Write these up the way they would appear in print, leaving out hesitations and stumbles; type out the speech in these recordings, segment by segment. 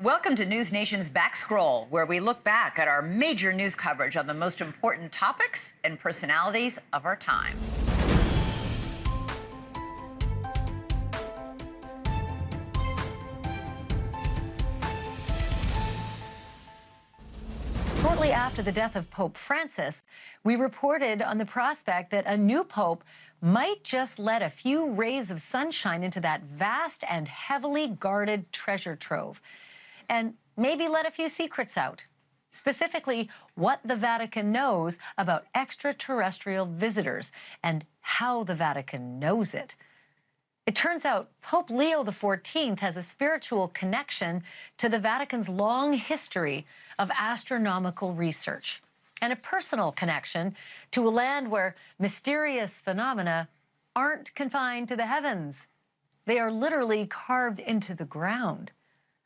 Welcome to NewsNation's Backscroll, where we look back at our major news coverage on the most important topics and personalities of our time. Shortly after the death of Pope Francis, we reported on the prospect that a new pope might just let a few rays of sunshine into that vast and heavily guarded treasure trove, and maybe let a few secrets out, specifically what the Vatican knows about extraterrestrial visitors and how the Vatican knows it. It turns out Pope Leo XIV has a spiritual connection to the Vatican's long history of astronomical research, and a personal connection to a land where mysterious phenomena aren't confined to the heavens. They are literally carved into the ground.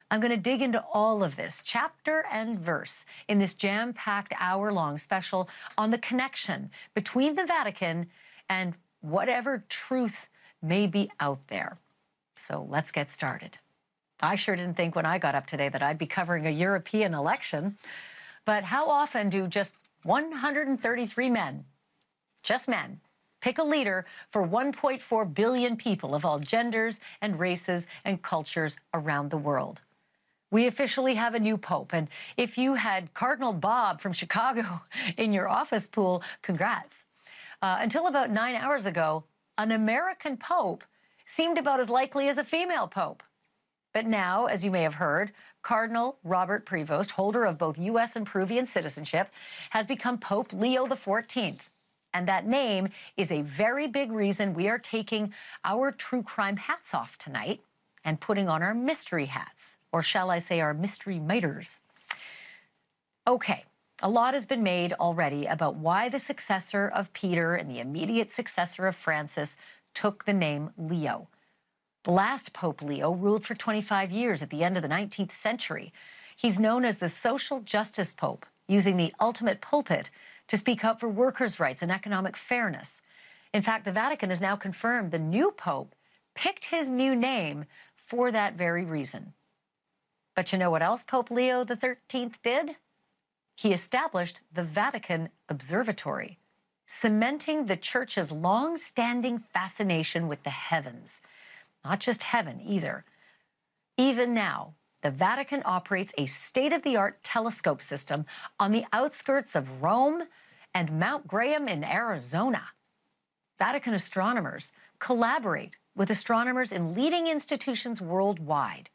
I'm going to dig into all of this, chapter and verse, in this jam-packed hour-long special on the connection between the Vatican and whatever truth may be out there. So let's get started. I sure didn't think when I got up today that I'd be covering a European election. But how often do just 133 men, just men, pick a leader for 1.4 billion people of all genders and races and cultures around the world? We officially have a new pope, and if you had Cardinal Bob from Chicago in your office pool, congrats. Until about 9 hours ago, an American pope seemed about as likely as a female pope. But now, as you may have heard, Cardinal Robert Prevost, holder of both U.S. and Peruvian citizenship, has become Pope Leo XIV. And that name is a very big reason we are taking our true crime hats off tonight and putting on our mystery hats, or shall I say our mystery miters. Okay, a lot has been made already about why the successor of Peter and the immediate successor of Francis took the name Leo. The last Pope Leo ruled for 25 years at the end of the 19th century. He's known as the social justice pope, using the ultimate pulpit to speak up for workers' rights and economic fairness. In fact, the Vatican has now confirmed the new pope picked his new name for that very reason. But you know what else Pope Leo XIII did? He established the Vatican Observatory, cementing the Church's long-standing fascination with the heavens. Not just heaven, either. Even now, the Vatican operates a state-of-the-art telescope system on the outskirts of Rome and Mount Graham in Arizona. Vatican astronomers collaborate with astronomers in leading institutions worldwide.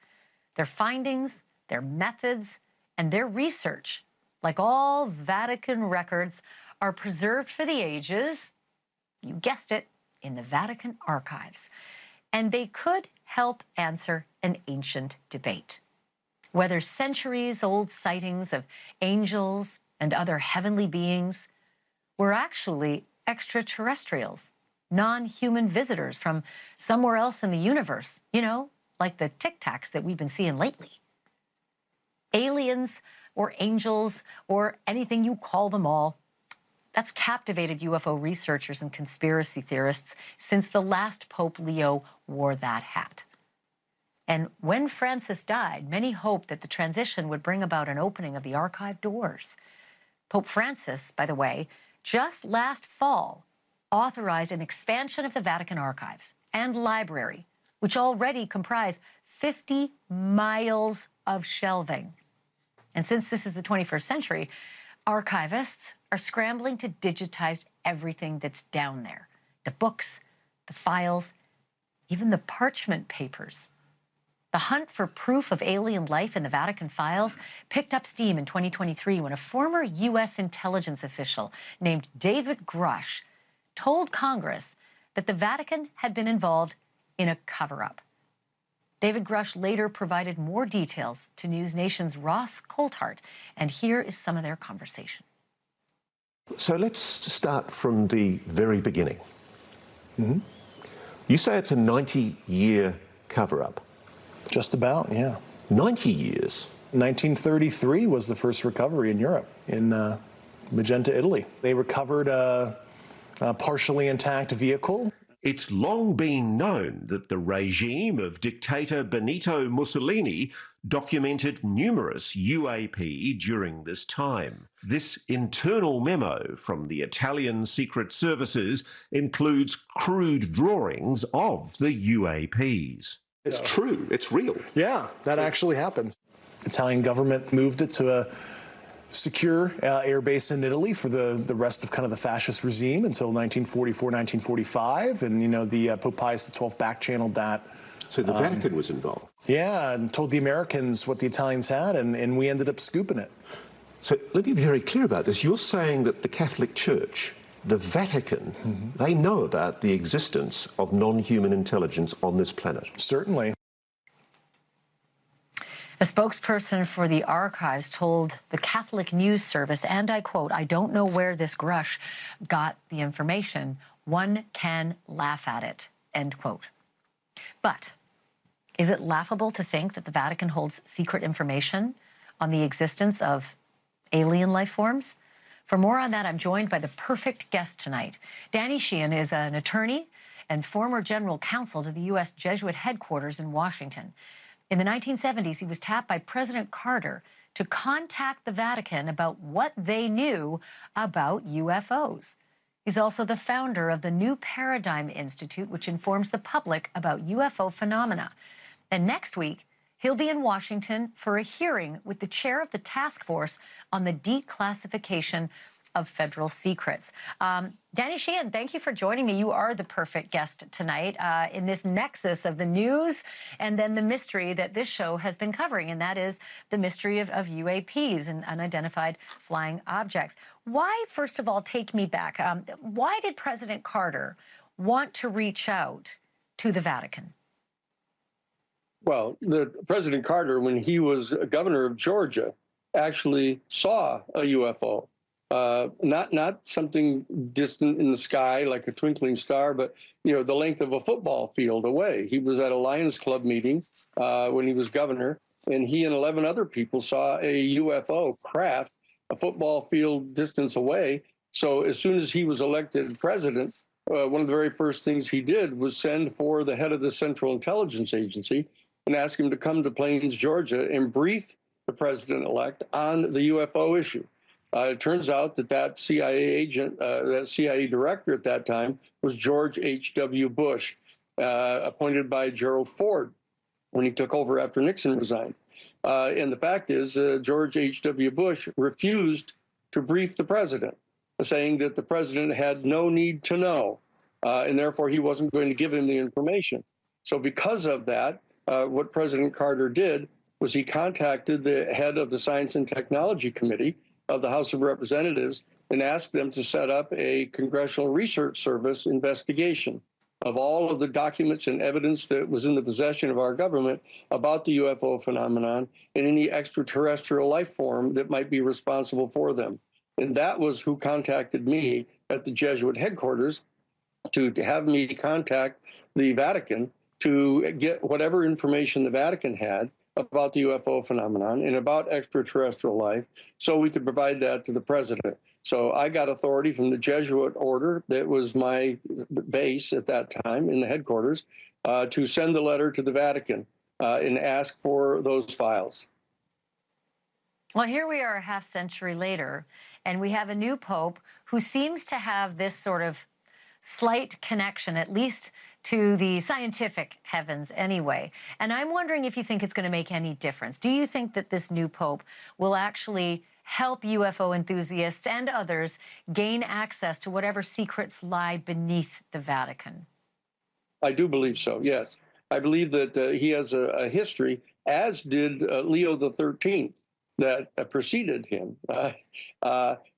Their findings, their methods, and their research, like all Vatican records, are preserved for the ages, you guessed it, in the Vatican archives. And they could help answer an ancient debate. Whether centuries-old sightings of angels and other heavenly beings were actually extraterrestrials, non-human visitors from somewhere else in the universe, you know, like the Tic Tacs that we've been seeing lately. Aliens or angels or anything you call them all, that's captivated UFO researchers and conspiracy theorists since the last Pope Leo wore that hat. And when Francis died, many hoped that the transition would bring about an opening of the archive doors. Pope Francis, by the way, just last fall authorized an expansion of the Vatican archives and library, which already comprise 50 miles of shelving. And since this is the 21st century, archivists are scrambling to digitize everything that's down there. The books, the files, even the parchment papers. The hunt for proof of alien life in the Vatican files picked up steam in 2023 when a former U.S. intelligence official named David Grush told Congress that the Vatican had been involved in a cover-up. David Grush later provided more details to NewsNation's Ross Coulthart, and here is some of their conversation. So let's start from the very beginning. You say it's a 90-year cover-up. Just about, yeah. 90 years? 1933 was the first recovery in Europe, in Magenta, Italy. They recovered a partially intact vehicle. It's long been known that the regime of dictator Benito Mussolini documented numerous UAP during this time. This internal memo from the Italian secret services includes crude drawings of the UAPs. It's true, it's real. Yeah, that actually happened. Italian government moved it to a secure air base in Italy for the rest of kind of the fascist regime until 1944, 1945. And, you know, the Pope Pius XII back-channeled that. So the Vatican was involved? Yeah, and told the Americans what the Italians had, and we ended up scooping it. So let me be very clear about this. You're saying that the Catholic Church, the Vatican, they know about the existence of non-human intelligence on this planet? Certainly. A spokesperson for the archives told the Catholic News Service, and I quote, "I don't know where this Grush got the information. One can laugh at it," end quote. But is it laughable to think that the Vatican holds secret information on the existence of alien life forms? For more on that, I'm joined by the perfect guest tonight. Danny Sheehan is an attorney and former general counsel to the U.S. Jesuit headquarters in Washington. In the 1970s, he was tapped by President Carter to contact the Vatican about what they knew about UFOs. He's also the founder of the New Paradigm Institute, which informs the public about UFO phenomena. And next week, he'll be in Washington for a hearing with the chair of the task force on the declassification of federal secrets. Danny Sheehan, thank you for joining me. You are the perfect guest tonight in this nexus of the news and then the mystery that this show has been covering, and that is the mystery of UAPs and unidentified flying objects. Why, first of all, take me back, why did President Carter want to reach out to the Vatican? Well, President Carter, when he was governor of Georgia, actually saw a UFO. Not something distant in the sky like a twinkling star, but, you know, the length of a football field away. He was at a Lions Club meeting when he was governor, and he and 11 other people saw a UFO craft a football field distance away. So as soon as he was elected president, one of the very first things he did was send for the head of the Central Intelligence Agency and ask him to come to Plains, Georgia, and brief the president-elect on the UFO issue. It turns out that CIA agent, that CIA director at that time was George H.W. Bush, appointed by Gerald Ford when he took over after Nixon resigned. And the fact is, George H.W. Bush refused to brief the president, saying that the president had no need to know, and therefore he wasn't going to give him the information. So because of that, what President Carter did was he contacted the head of the Science and Technology Committee of the House of Representatives and asked them to set up a Congressional Research Service investigation of all of the documents and evidence that was in the possession of our government about the UFO phenomenon and any extraterrestrial life form that might be responsible for them. And that was who contacted me at the Jesuit headquarters to have me contact the Vatican to get whatever information the Vatican had about the UFO phenomenon and about extraterrestrial life, so we could provide that to the president. So I got authority from the Jesuit order that was my base at that time in the headquarters to send the letter to the Vatican and ask for those files. Well, here we are a half century later, and we have a new pope who seems to have this sort of slight connection, at least to the scientific heavens anyway. And I'm wondering if you think it's going to make any difference. Do you think that this new pope will actually help UFO enthusiasts and others gain access to whatever secrets lie beneath the Vatican? I do believe so, yes. I believe that he has a history, as did Leo XIII, that preceded him,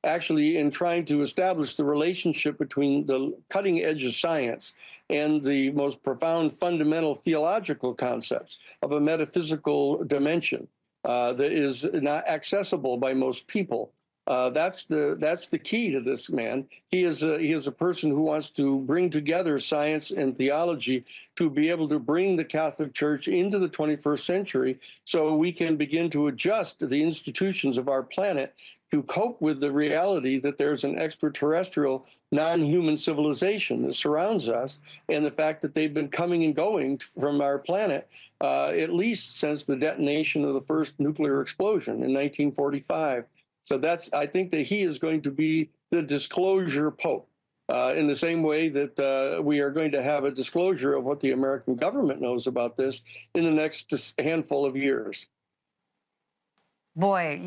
actually in trying to establish the relationship between the cutting edge of science and the most profound fundamental theological concepts of a metaphysical dimension that is not accessible by most people. That's the key to this man. He is a person who wants to bring together science and theology to be able to bring the Catholic Church into the 21st century so we can begin to adjust the institutions of our planet to cope with the reality that there's an extraterrestrial non-human civilization that surrounds us, and the fact that they've been coming and going from our planet at least since the detonation of the first nuclear explosion in 1945. So I think that he is going to be the disclosure pope. In the same way that we are going to have a disclosure of what the American government knows about this in the next handful of years. Boy,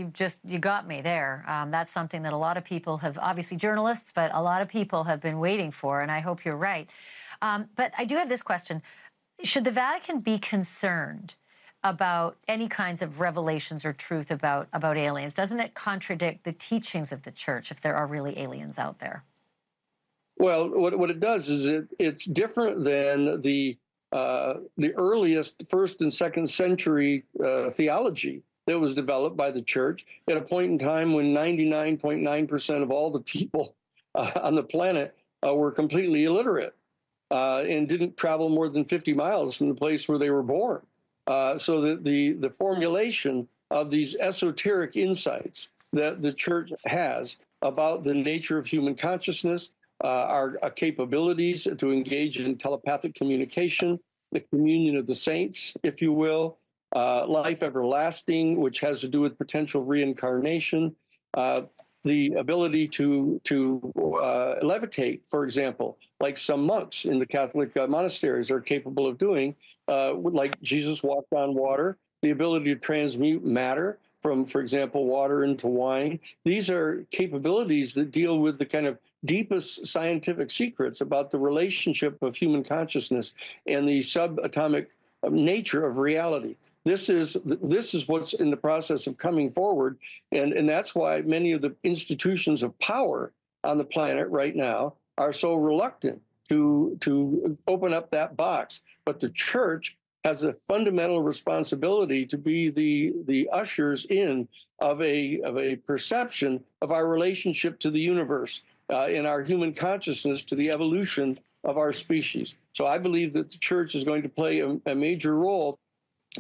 you got me there. That's something that a lot of people have, obviously journalists, but a lot of people have been waiting for, and I hope you're right. But I do have this question. Should the Vatican be concerned about any kinds of revelations or truth about aliens? Doesn't it contradict the teachings of the Church if there are really aliens out there? Well, what it does is it's different than the earliest first and second century theology that was developed by the Church at a point in time when 99.9% of all the people on the planet were completely illiterate and didn't travel more than 50 miles from the place where they were born. So that the formulation of these esoteric insights that the Church has about the nature of human consciousness, our capabilities to engage in telepathic communication, the communion of the saints, if you will, life everlasting, which has to do with potential reincarnation, the ability to levitate, for example, like some monks in the Catholic monasteries are capable of doing, like Jesus walked on water, the ability to transmute matter from, for example, water into wine. These are capabilities that deal with the kind of deepest scientific secrets about the relationship of human consciousness and the subatomic nature of reality. This is what's in the process of coming forward, and that's why many of the institutions of power on the planet right now are so reluctant to open up that box. But the Church has a fundamental responsibility to be the ushers in of a perception of our relationship to the universe, in our human consciousness to the evolution of our species. So I believe that the Church is going to play a major role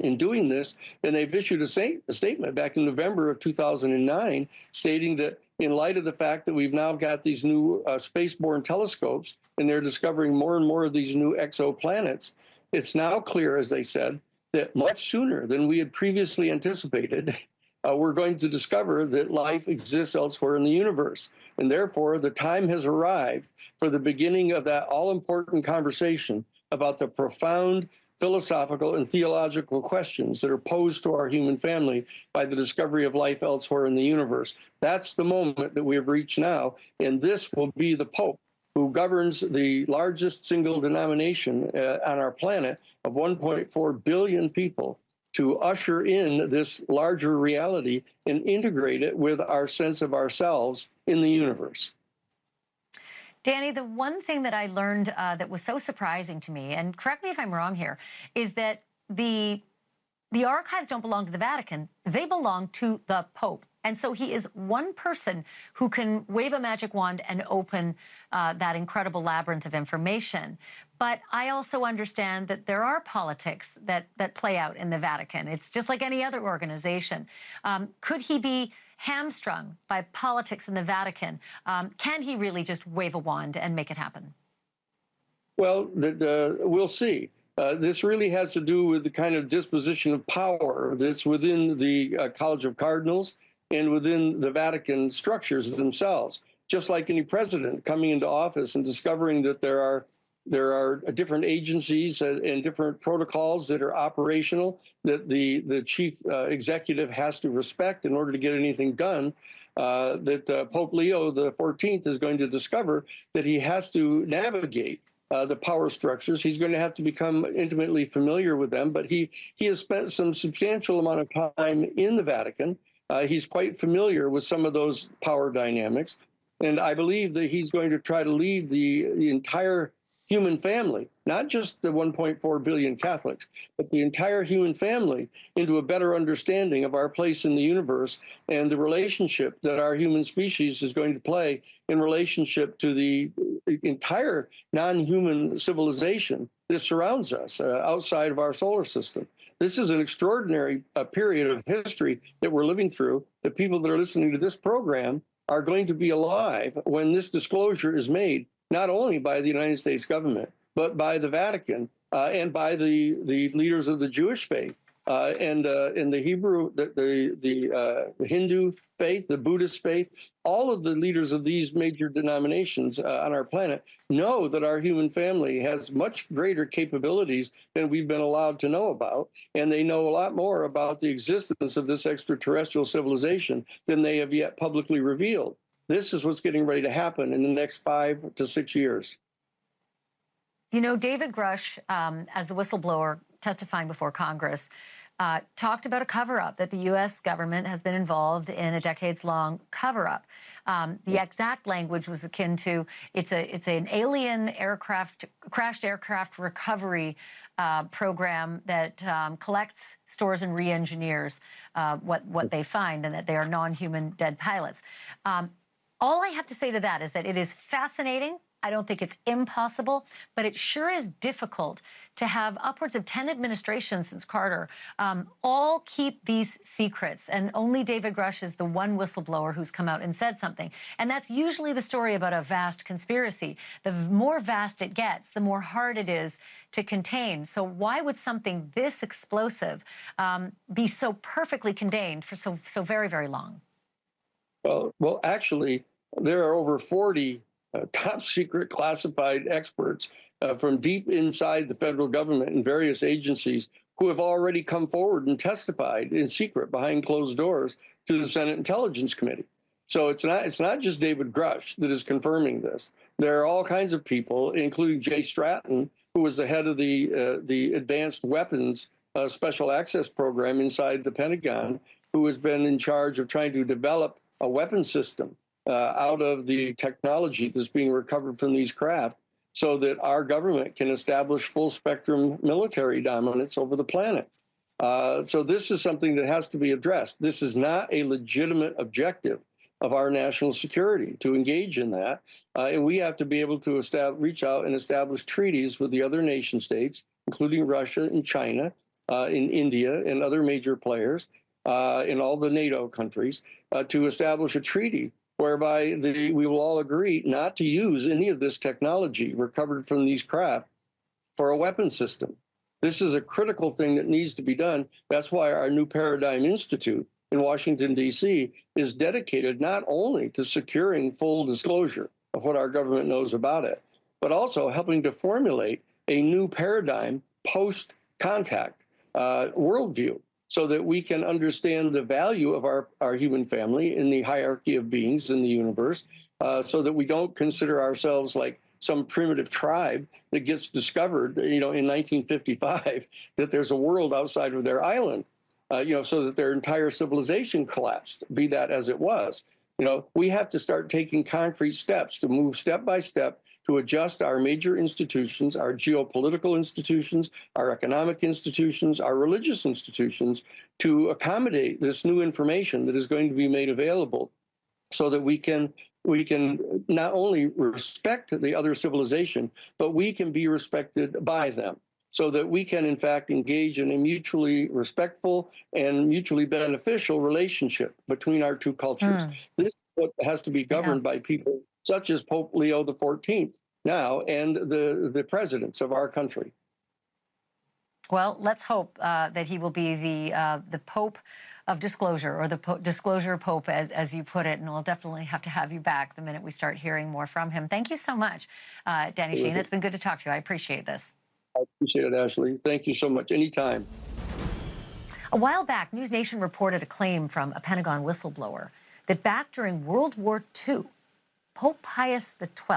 in doing this, and they've issued a statement back in November of 2009 stating that in light of the fact that we've now got these new spaceborne telescopes and they're discovering more and more of these new exoplanets, it's now clear, as they said, that much sooner than we had previously anticipated, we're going to discover that life exists elsewhere in the universe. And therefore, the time has arrived for the beginning of that all-important conversation about the profound philosophical and theological questions that are posed to our human family by the discovery of life elsewhere in the universe. That's the moment that we have reached now, and this will be the Pope who governs the largest single denomination on our planet of 1.4 billion people to usher in this larger reality and integrate it with our sense of ourselves in the universe. Danny, the one thing that I learned that was so surprising to me, and correct me if I'm wrong here, is that the archives don't belong to the Vatican. They belong to the Pope. And so he is one person who can wave a magic wand and open that incredible labyrinth of information. But I also understand that there are politics that play out in the Vatican. It's just like any other organization. Could he be hamstrung by politics in the Vatican? Can he really just wave a wand and make it happen? Well, we'll see. This really has to do with the kind of disposition of power that's within the College of Cardinals and within the Vatican structures themselves. Just like any president coming into office and discovering that there are different agencies and different protocols that are operational that the chief executive has to respect in order to get anything done, that Pope Leo XIV is going to discover that he has to navigate the power structures. He's going to have to become intimately familiar with them, but he has spent some substantial amount of time in the Vatican. He's quite familiar with some of those power dynamics, and I believe that he's going to try to lead the entire human family, not just the 1.4 billion Catholics, but the entire human family into a better understanding of our place in the universe and the relationship that our human species is going to play in relationship to the entire non-human civilization that surrounds us outside of our solar system. This is an extraordinary period of history that we're living through. The people that are listening to this program are going to be alive when this disclosure is made, not only by the United States government, but by the Vatican and by the leaders of the Jewish faith and the Hebrew, the Hindu faith, the Buddhist faith. All of the leaders of these major denominations on our planet know that our human family has much greater capabilities than we've been allowed to know about, and they know a lot more about the existence of this extraterrestrial civilization than they have yet publicly revealed. This is what's getting ready to happen in the next 5 to 6 years. You know, David Grush, as the whistleblower testifying before Congress, talked about a cover-up, that the U.S. government has been involved in a decades-long cover-up. The exact language was akin to, it's an alien aircraft, crashed aircraft recovery program that collects, stores, and re-engineers what they find, and that they are non-human dead pilots. All I have to say to that is that it is fascinating. I don't think it's impossible, but it sure is difficult to have upwards of 10 administrations since Carter all keep these secrets. And only David Grush is the one whistleblower who's come out and said something. And that's usually the story about a vast conspiracy. The more vast it gets, the more hard it is to contain. So why would something this explosive be so perfectly contained for so very, very long? Well, actually, there are over 40 top secret classified experts from deep inside the federal government and various agencies who have already come forward and testified in secret behind closed doors to the Senate Intelligence Committee. So it's not just David Grush that is confirming this. There are all kinds of people, including Jay Stratton, who was the head of the Advanced Weapons Special Access Program inside the Pentagon, who has been in charge of trying to develop a weapon system out of the technology that's being recovered from these craft so that our government can establish full spectrum military dominance over the planet. So this is something that has to be addressed. This is not a legitimate objective of our national security to engage in that. And we have to be able to reach out and establish treaties with the other nation states, including Russia and China, in India and other major players, in all the NATO countries, to establish a treaty whereby we will all agree not to use any of this technology recovered from these craft for a weapon system. This is a critical thing that needs to be done. That's why our New Paradigm Institute in Washington, D.C. is dedicated not only to securing full disclosure of what our government knows about it, but also helping to formulate a new paradigm post-contact worldview, so that we can understand the value of our human family in the hierarchy of beings in the universe, so that we don't consider ourselves like some primitive tribe that gets discovered, in 1955, that there's a world outside of their island, so that their entire civilization collapsed, be that as it was. We have to start taking concrete steps to move step by step to adjust our major institutions, our geopolitical institutions, our economic institutions, our religious institutions, to accommodate this new information that is going to be made available, so that we can not only respect the other civilization, but we can be respected by them, so that we can, in fact, engage in a mutually respectful and mutually beneficial relationship between our two cultures. This is what has to be governed by people such as Pope Leo XIV now and the presidents of our country. Well, let's hope that he will be the Pope of disclosure, or the disclosure Pope, as you put it, and we'll definitely have to have you back the minute we start hearing more from him. Thank you so much, Danny Sheehan. It's been good to talk to you. I appreciate this. I appreciate it, Ashley. Thank you so much. Anytime. A while back, NewsNation reported a claim from a Pentagon whistleblower that back during World War II, Pope Pius XII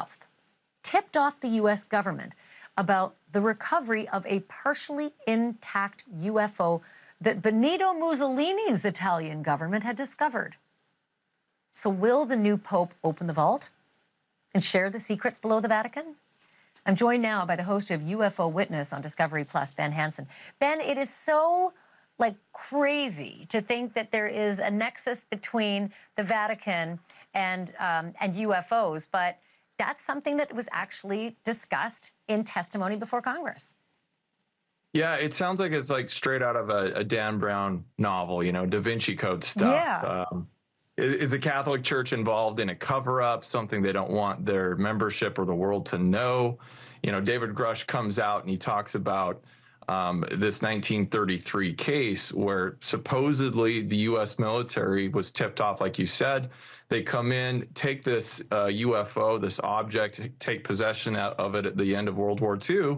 tipped off the U.S. government about the recovery of a partially intact UFO that Benito Mussolini's Italian government had discovered. So will the new Pope open the vault and share the secrets below the Vatican? I'm joined now by the host of UFO Witness on Discovery Plus, Ben Hansen. Ben, it is so crazy to think that there is a nexus between the Vatican and UFOs, but that's something that was actually discussed in testimony before Congress. Yeah, it sounds like it's like straight out of a Dan Brown novel, Da Vinci Code stuff. Yeah. Is the Catholic Church involved in a cover-up, something they don't want their membership or the world to know? David Grush comes out and he talks about this 1933 case where supposedly the U.S. military was tipped off, like you said. They come in, take this UFO, this object, take possession of it at the end of World War II.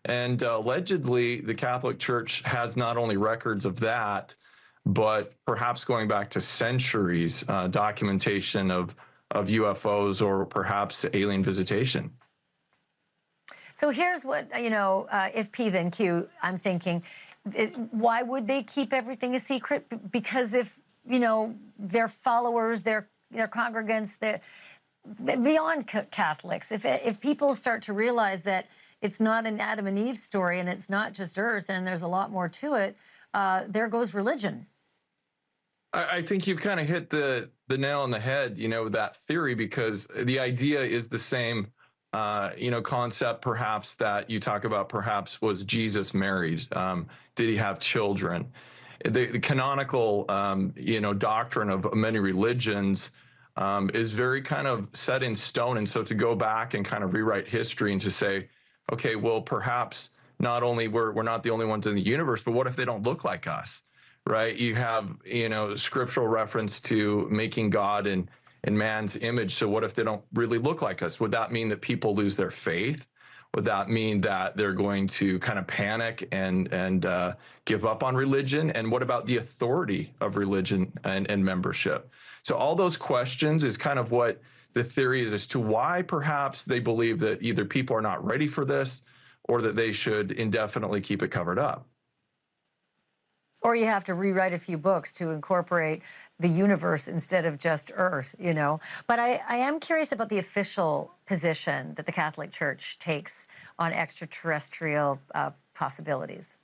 And allegedly, the Catholic Church has not only records of that, but perhaps going back to centuries, documentation of UFOs or perhaps alien visitation. So here's what, if P then Q, I'm thinking, why would they keep everything a secret? Because if, their followers, their congregants, they're beyond Catholics, if people start to realize that it's not an Adam and Eve story and it's not just Earth and there's a lot more to it, there goes religion. I think you've kind of hit the nail on the head, that theory, because the idea is the same, concept perhaps that you talk about. Perhaps was Jesus married? Did he have children? The canonical, doctrine of many religions is very kind of set in stone. And so to go back and kind of rewrite history and to say, okay, well, perhaps not only we're not the only ones in the universe, but what if they don't look like us, right? You have, scriptural reference to making God in man's image. So what if they don't really look like us? Would that mean that people lose their faith? Would that mean that they're going to kind of panic and give up on religion? And what about the authority of religion and membership? So all those questions is kind of what the theory is as to why perhaps they believe that either people are not ready for this or that they should indefinitely keep it covered up. Or you have to rewrite a few books to incorporate the universe instead of just Earth, But I am curious about the official position that the Catholic Church takes on extraterrestrial possibilities.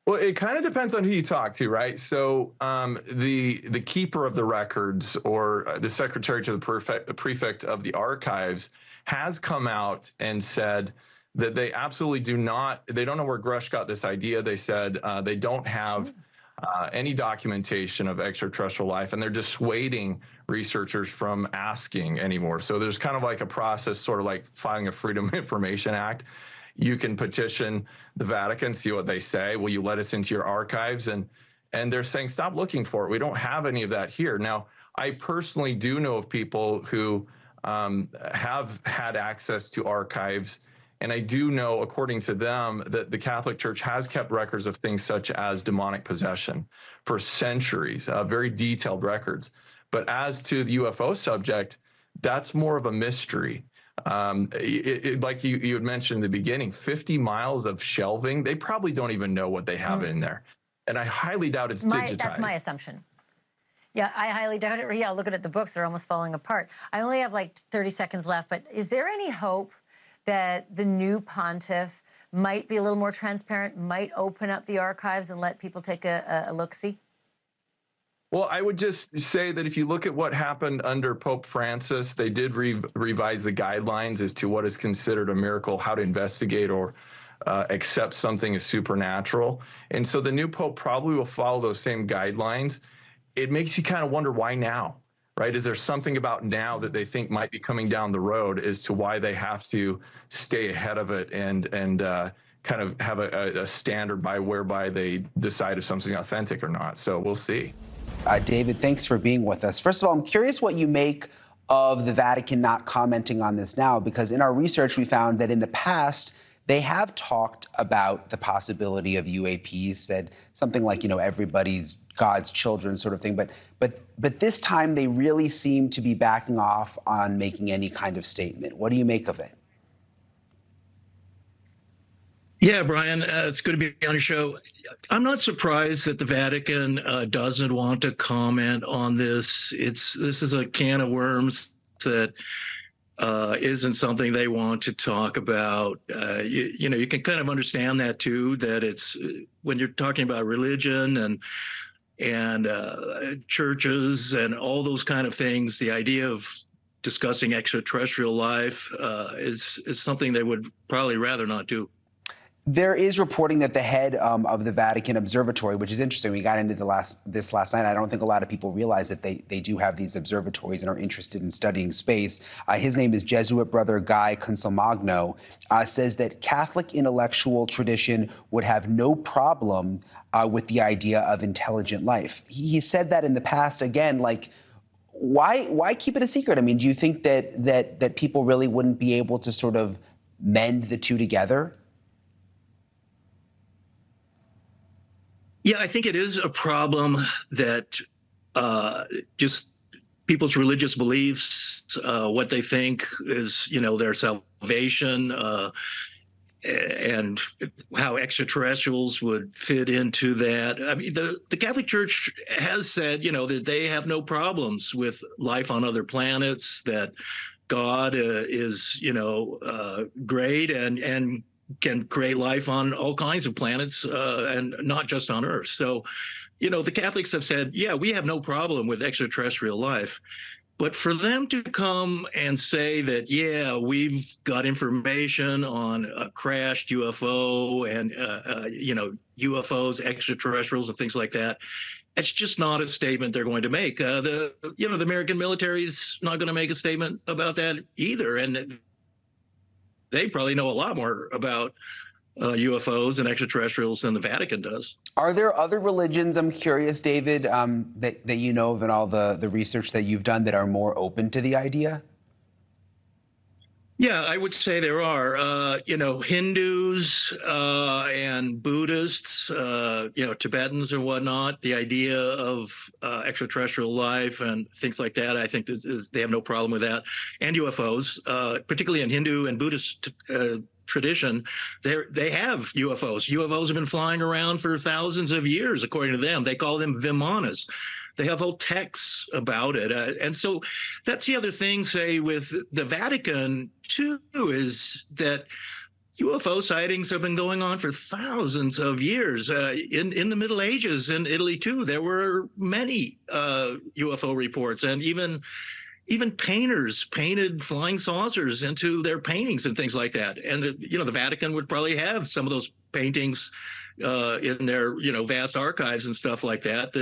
Well, it kind of depends on who you talk to, right? So the keeper of the records or the secretary to the prefect of the archives has come out and said that they absolutely they don't know where Grush got this idea. They said they don't have any documentation of extraterrestrial life, and they're dissuading researchers from asking anymore. So there's kind of like a process, sort of like filing a Freedom of Information Act. You can petition the Vatican, see what they say. Will you let us into your archives? And they're saying, stop looking for it. We don't have any of that here. Now, I personally do know of people who have had access to archives. And I do know, according to them, that the Catholic Church has kept records of things such as demonic possession for centuries, very detailed records. But as to the UFO subject, that's more of a mystery. Like you had mentioned in the beginning, 50 miles of shelving, they probably don't even know what they have in there. And I highly doubt it's digitized. That's my assumption. Yeah, I highly doubt it. Yeah, looking at the books, they're almost falling apart. I only have like 30 seconds left, but is there any hope that the new pontiff might be a little more transparent, might open up the archives and let people take a look-see? Well, I would just say that if you look at what happened under Pope Francis, they did revise the guidelines as to what is considered a miracle, how to investigate or accept something as supernatural. And so the new Pope probably will follow those same guidelines. It makes you kind of wonder, why now, right? Is there something about now that they think might be coming down the road as to why they have to stay ahead of it and kind of have a standard whereby they decide if something's authentic or not? So we'll see. David, thanks for being with us. First of all, I'm curious what you make of the Vatican not commenting on this now, because in our research, we found that in the past, they have talked about the possibility of UAPs, said something like, everybody's God's children sort of thing. But this time, they really seem to be backing off on making any kind of statement. What do you make of it? Yeah, Brian, it's good to be on your show. I'm not surprised that the Vatican doesn't want to comment on this. This is a can of worms that isn't something they want to talk about. You can kind of understand that too, that it's when you're talking about religion and churches and all those kind of things, the idea of discussing extraterrestrial life is something they would probably rather not do. There is reporting that the head of the Vatican observatory, which is interesting, we got into this last night. I don't think a lot of people realize that they do have these observatories and are interested in studying space. His name is Jesuit Brother Guy Consolmagno, says that Catholic intellectual tradition would have no problem with the idea of intelligent life. He said that in the past. Again, like, why keep it a secret? I mean, do you think that people really wouldn't be able to sort of mend the two together? Yeah, I think it is a problem that just people's religious beliefs, what they think is, their salvation, and how extraterrestrials would fit into that. I mean, the Catholic Church has said, that they have no problems with life on other planets, that God is, great and can create life on all kinds of planets and not just on Earth. So, the Catholics have said, yeah, we have no problem with extraterrestrial life. But for them to come and say that, yeah, we've got information on a crashed UFO and, UFOs, extraterrestrials and things like that, it's just not a statement they're going to make. The American military is not going to make a statement about that either. And they probably know a lot more about UFOs and extraterrestrials than the Vatican does. Are there other religions, I'm curious, David, that you know of in all the research that you've done that are more open to the idea? Yeah, I would say there are, Hindus and Buddhists, Tibetans and whatnot. The idea of extraterrestrial life and things like that, I think they have no problem with that. And UFOs, particularly in Hindu and Buddhist tradition, they have UFOs. UFOs have been flying around for thousands of years, according to them. They call them vimanas. They have whole texts about it. And so that's the other thing, say, with the Vatican, too, is that UFO sightings have been going on for thousands of years. In the Middle Ages in Italy, too, there were many UFO reports, and even painters painted flying saucers into their paintings and things like that. And, the Vatican would probably have some of those paintings in their, vast archives and stuff like that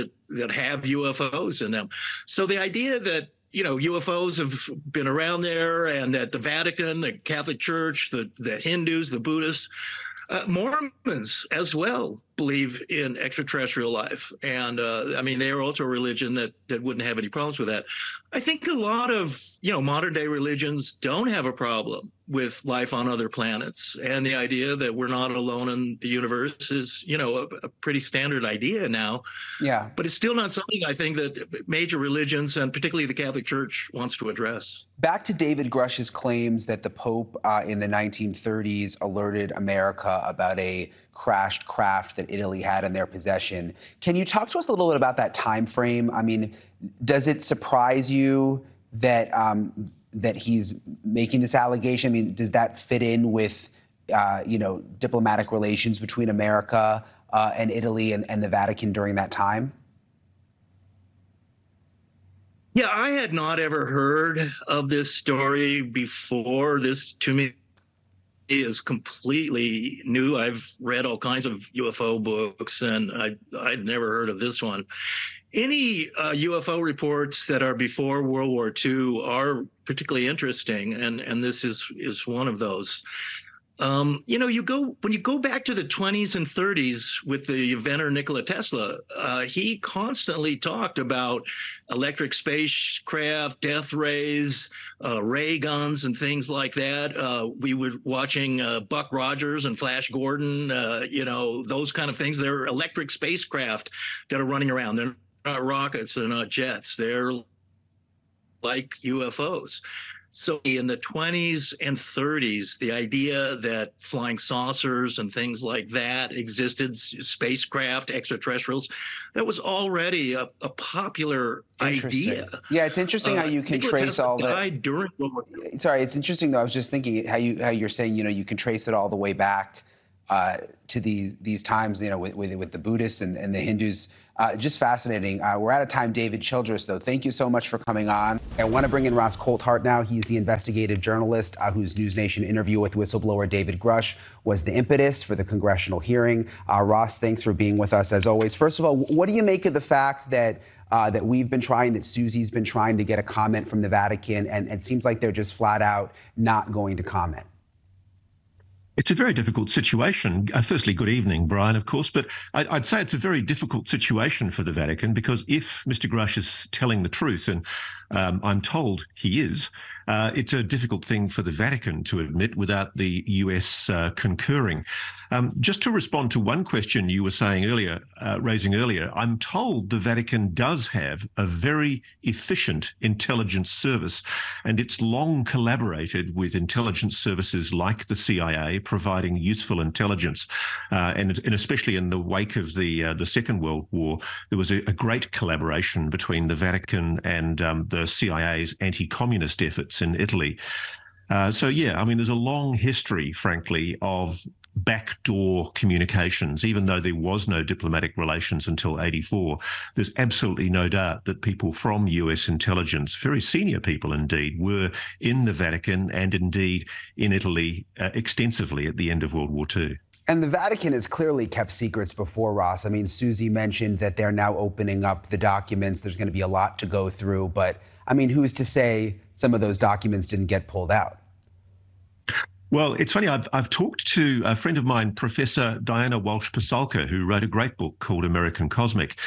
have UFOs in them. So the idea that, UFOs have been around there and that the Vatican, the Catholic Church, the Hindus, the Buddhists, Mormons as well believe in extraterrestrial life. And they are also a religion that wouldn't have any problems with that. I think a lot of, modern day religions don't have a problem with life on other planets. And the idea that we're not alone in the universe is, a pretty standard idea now. Yeah. But it's still not something I think that major religions, and particularly the Catholic Church, wants to address. Back to David Grush's claims that the Pope in the 1930s alerted America about a crashed craft that Italy had in their possession. Can you talk to us a little bit about that time frame? I mean, does it surprise you that that he's making this allegation? I mean, does that fit in with diplomatic relations between America and Italy and the Vatican during that time? Yeah, I had not ever heard of this story before. This, to me, is completely new. I've read all kinds of UFO books, and I'd never heard of this one. Any UFO reports that are before World War II are particularly interesting, and this is one of those. When you go back to the 20s and 30s with the inventor Nikola Tesla, he constantly talked about electric spacecraft, death rays, ray guns, and things like that. We were watching Buck Rogers and Flash Gordon, those kind of things. They're electric spacecraft that are running around. They're not rockets, they're not jets. They're like UFOs. So in the 20s and 30s, the idea that flying saucers and things like that existed, spacecraft, extraterrestrials, that was already a popular idea. Yeah, it's interesting how you can trace all that. During World War II. Sorry, it's interesting though. I was just thinking how you're saying, you can trace it all the way back to these times, with the Buddhists and the Hindus Just fascinating. We're out of time. David Childress, though, thank you so much for coming on. I want to bring in Ross Coulthart now. He's the investigative journalist whose NewsNation interview with whistleblower David Grush was the impetus for the congressional hearing. Ross, thanks for being with us as always. First of all, what do you make of the fact that we've been trying, that Susie's been trying to get a comment from the Vatican, and it seems like they're just flat out not going to comment? It's a very difficult situation. Firstly, good evening, Brian, of course, but I'd say it's a very difficult situation for the Vatican, because if Mr. Grush is telling the truth, and I'm told he is, it's a difficult thing for the Vatican to admit without the US concurring. Just to respond to one question you were saying earlier, raising earlier, I'm told the Vatican does have a very efficient intelligence service, and it's long collaborated with intelligence services like the CIA, providing useful intelligence. And especially in the wake of the Second World War, there was a great collaboration between the Vatican and the CIA's anti-communist efforts in Italy. So, yeah, I mean, there's a long history, frankly, of backdoor communications. Even though there was no diplomatic relations until '84, there's absolutely no doubt that people from US intelligence, very senior people indeed, were in the Vatican and indeed in Italy extensively at the end of World War II. And the Vatican has clearly kept secrets before, Ross. I mean, Susie mentioned that they're now opening up the documents. There's going to be a lot to go through. But, I mean, who's to say some of those documents didn't get pulled out? Well, it's funny, I've talked to a friend of mine, Professor Diana Walsh-Pasulka, who wrote a great book called American Cosmic,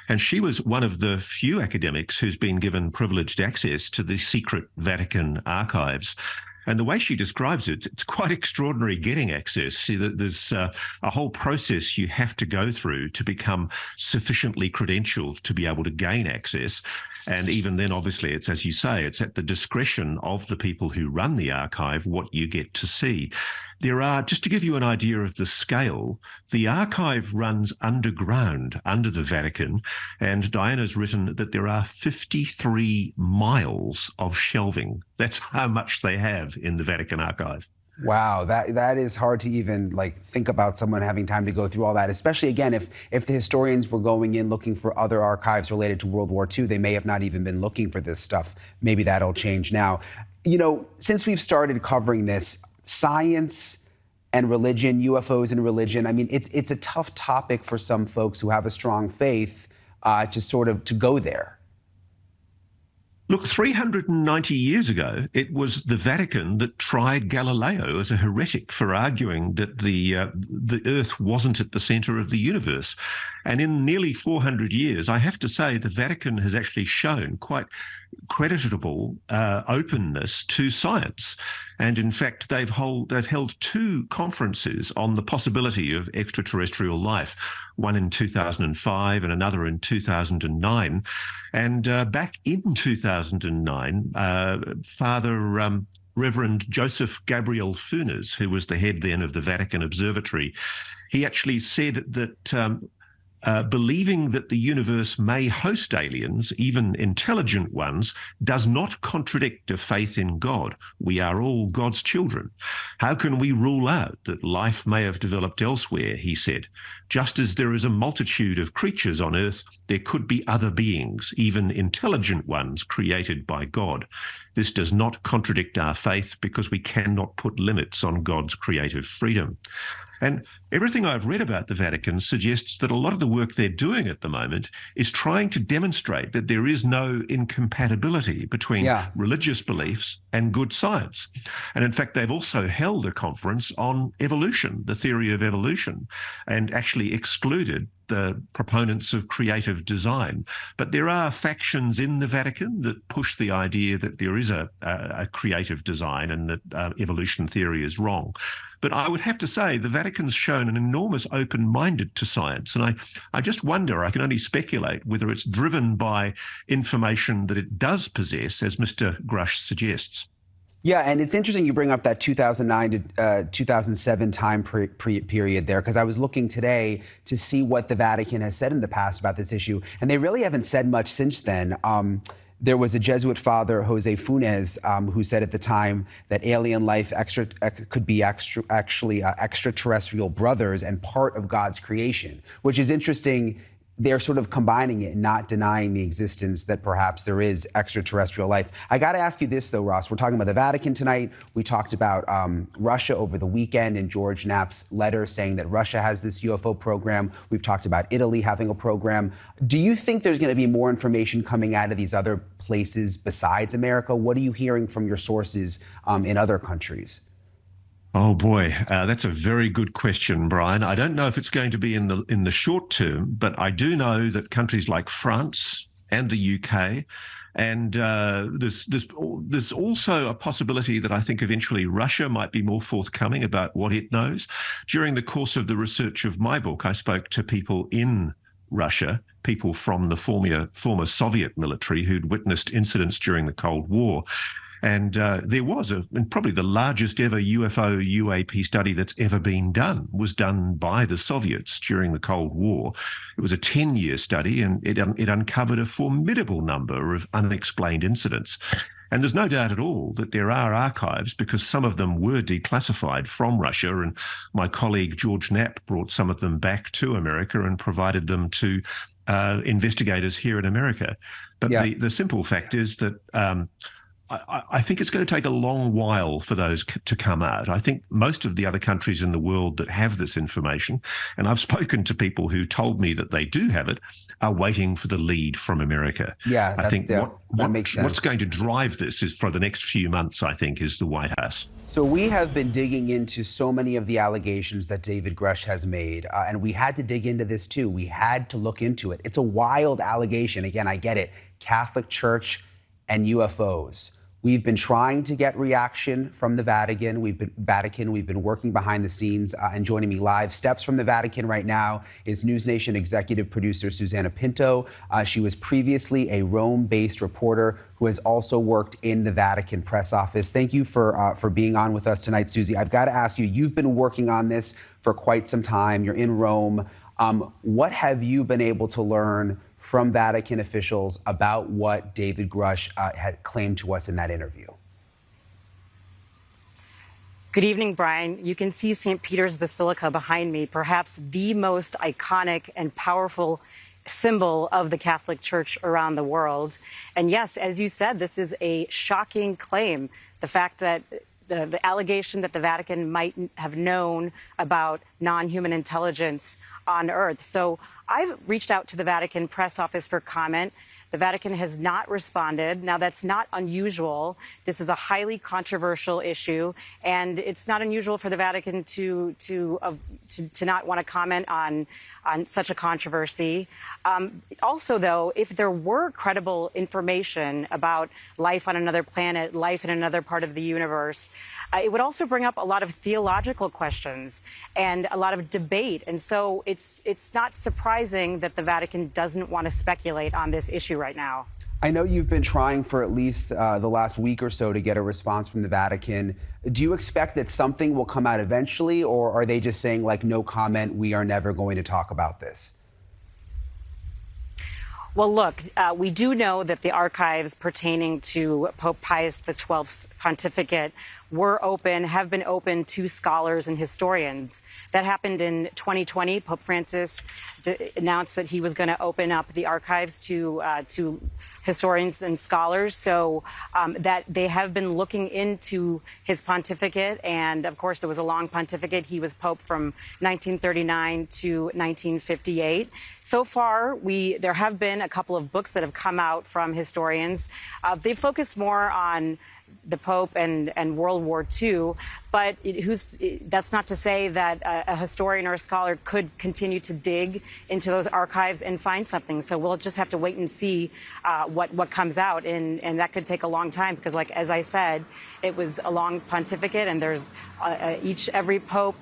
and she was one of the few academics who's been given privileged access to the secret Vatican archives. And the way she describes it, it's quite extraordinary getting access. See, there's a whole process you have to go through to become sufficiently credentialed to be able to gain access. And even then, obviously, it's, as you say, it's at the discretion of the people who run the archive what you get to see. There are, just to give you an idea of the scale, the archive runs underground under the Vatican, and Diana's written that there are 53 miles of shelving. That's how much they have in the Vatican archive. Wow, that is hard to even think about someone having time to go through all that, especially again if the historians were going in looking for other archives related to World War II, they may have not even been looking for this stuff. Maybe that'll change now. You know, since we've started covering this, science and religion, UFOs and religion, I mean, it's a tough topic for some folks who have a strong faith to go there. Look, 390 years ago, it was the Vatican that tried Galileo as a heretic for arguing that the Earth wasn't at the center of the universe. And in nearly 400 years, I have to say, the Vatican has actually shown quite creditable openness to science. And in fact, they've held two conferences on the possibility of extraterrestrial life, one in 2005 and another in 2009. And back in 2009, Father Reverend Joseph Gabriel Funes, who was the head then of the Vatican Observatory, he actually said that believing that the universe may host aliens, even intelligent ones, does not contradict a faith in God. We are all God's children. How can we rule out that life may have developed elsewhere, he said. Just as there is a multitude of creatures on Earth, there could be other beings, even intelligent ones created by God. This does not contradict our faith because we cannot put limits on God's creative freedom. And everything I've read about the Vatican suggests that a lot of the work they're doing at the moment is trying to demonstrate that there is no incompatibility between religious beliefs and good science. And in fact, they've also held a conference on evolution, the theory of evolution, and actually excluded the proponents of creative design. But there are factions in the Vatican that push the idea that there is a creative design and that evolution theory is wrong. But I would have to say the Vatican's shown an enormous open-minded to science. And I just wonder, I can only speculate, whether it's driven by information that it does possess, as Mr. Grush suggests. Yeah, and it's interesting you bring up that 2009 to 2007 time period there, because I was looking today to see what the Vatican has said in the past about this issue, and they really haven't said much since then. There was a Jesuit father, Jose Funes, who said at the time that alien life could be actually extraterrestrial brothers and part of God's creation, which is interesting they're sort of combining it and not denying the existence that perhaps there is extraterrestrial life. I got to ask you this, though, Ross. We're talking about the Vatican tonight. We talked about Russia over the weekend and George Knapp's letter saying that Russia has this UFO program. We've talked about Italy having a program. Do you think there's going to be more information coming out of these other places besides America? What are you hearing from your sources in other countries? Oh boy, that's a very good question, Brian. I don't know if it's going to be in the short term, but I do know that countries like France and the UK, and there's also a possibility that I think eventually Russia might be more forthcoming about what it knows. During the course of the research of my book, I spoke to people in Russia, people from the former Soviet military who'd witnessed incidents during the Cold War. And there was probably the largest ever UFO UAP study that's ever been done was done by the Soviets during the Cold War. It was a 10-year study, and it uncovered a formidable number of unexplained incidents. And there's no doubt at all that there are archives, because some of them were declassified from Russia, and my colleague George Knapp brought some of them back to America and provided them to investigators here in America. But the simple fact is that I think it's going to take a long while for those to come out. I think most of the other countries in the world that have this information, and I've spoken to people who told me that they do have it, are waiting for the lead from America. Yeah, I think that makes sense. What's going to drive this is for the next few months, I think, is the White House. So we have been digging into so many of the allegations that David Grush has made, and we had to dig into this too. We had to look into it. It's a wild allegation. Again, I get it. Catholic Church and UFOs. We've been trying to get reaction from the Vatican. We've been working behind the scenes, and joining me live, steps from the Vatican right now, is NewsNation executive producer Susanna Pinto. She was previously a Rome-based reporter who has also worked in the Vatican press office. Thank you for being on with us tonight, Susie. I've got to ask you, you've been working on this for quite some time. You're in Rome. What have you been able to learn from Vatican officials about what David Grush had claimed to us in that interview? Good evening, Brian. You can see St. Peter's Basilica behind me, perhaps the most iconic and powerful symbol of the Catholic Church around the world. And yes, as you said, this is a shocking claim. The fact that the allegation that the Vatican might have known about non-human intelligence on Earth. So I've reached out to the Vatican press office for comment. The Vatican has not responded. Now, that's not unusual. This is a highly controversial issue, and it's not unusual for the Vatican to not want to comment on such a controversy. Also, though, if there were credible information about life on another planet, life in another part of the universe, it would also bring up a lot of theological questions and a lot of debate. And so it's not surprising that the Vatican doesn't want to speculate on this issue right now. I know you've been trying for at least the last week or so to get a response from the Vatican. Do you expect that something will come out eventually, or are they just saying, like, no comment, we are never going to talk about this? Well, look, we do know that the archives pertaining to Pope Pius XII's pontificate have been open to scholars and historians. That happened in 2020. Pope Francis announced that he was going to open up the archives to historians and scholars. So that they have been looking into his pontificate. And of course, it was a long pontificate. He was Pope from 1939 to 1958. So far, there have been a couple of books that have come out from historians. They focus more on the Pope and World War II, but that's not to say that a historian or a scholar could continue to dig into those archives and find something. So we'll just have to wait and see what comes out, and that could take a long time because, like as I said, it was a long pontificate, and there's every Pope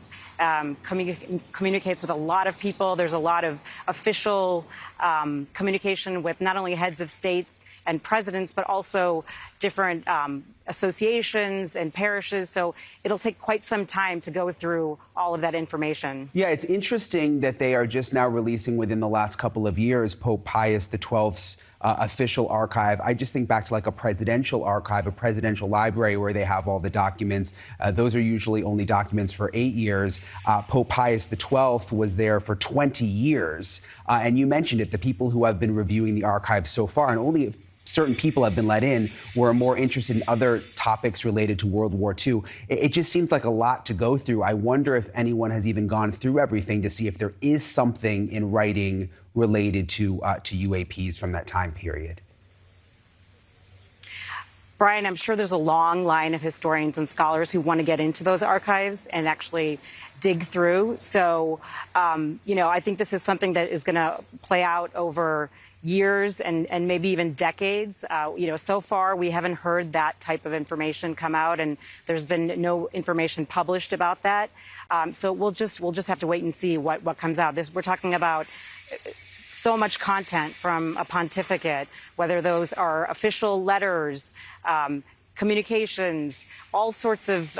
communicates with a lot of people. There's a lot of official communication with not only heads of states and presidents, but also different associations and parishes. So it'll take quite some time to go through all of that information. Yeah, it's interesting that they are just now releasing within the last couple of years Pope Pius XII's official archive. I just think back to like a presidential archive, a presidential library where they have all the documents. Those are usually only documents for 8 years. Pope Pius XII was there for 20 years. And you mentioned it, the people who have been reviewing the archives so far, and only certain people have been let in, were more interested in other topics related to World War II. It just seems like a lot to go through. I wonder if anyone has even gone through everything to see if there is something in writing related to UAPs from that time period. Brian, I'm sure there's a long line of historians and scholars who want to get into those archives and actually dig through. So, I think this is something that is going to play out over years and maybe even decades. So far we haven't heard that type of information come out, and there's been no information published about that. So we'll just have to wait and see what comes out. We're talking about so much content from a pontificate, whether those are official letters, communications, all sorts of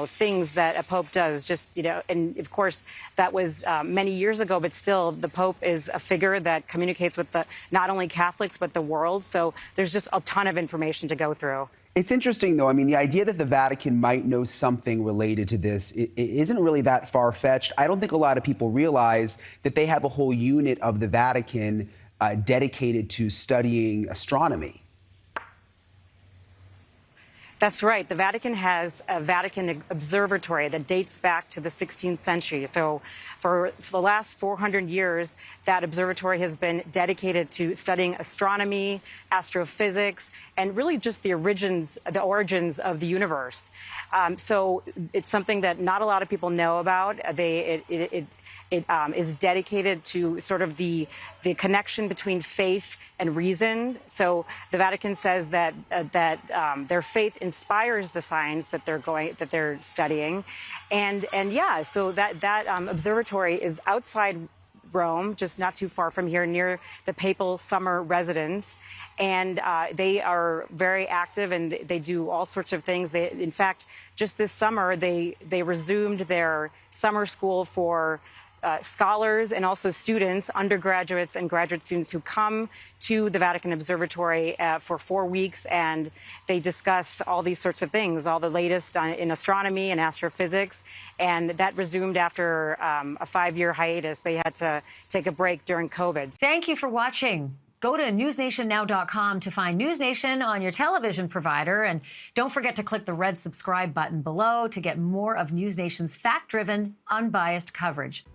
things that a pope does. And of course that was many years ago, but still the pope is a figure that communicates with not only Catholics but the world. So there's just a ton of information to go through. It's interesting, though. I mean, the idea that the Vatican might know something related to this it isn't really that far-fetched. I don't think a lot of people realize that they have a whole unit of the Vatican dedicated to studying astronomy. That's right. The Vatican has a Vatican observatory that dates back to the 16th century. So for the last 400 years, that observatory has been dedicated to studying astronomy, astrophysics, and really just the origins of the universe. So it's something that not a lot of people know about. It is dedicated to sort of the connection between faith and reason. So the Vatican says that their faith inspires the science that they're studying, and so that observatory is outside Rome, just not too far from here, near the papal summer residence. And they are very active, and they do all sorts of things. In fact, just this summer, they resumed their summer school for scholars and also students, undergraduates and graduate students who come to the Vatican Observatory for 4 weeks, and they discuss all these sorts of things, all the latest in astronomy and astrophysics. And that resumed after a 5-year hiatus. They had to take a break during COVID. Thank you for watching. Go to newsnationnow.com to find NewsNation on your television provider. And don't forget to click the red subscribe button below to get more of NewsNation's fact-driven, unbiased coverage.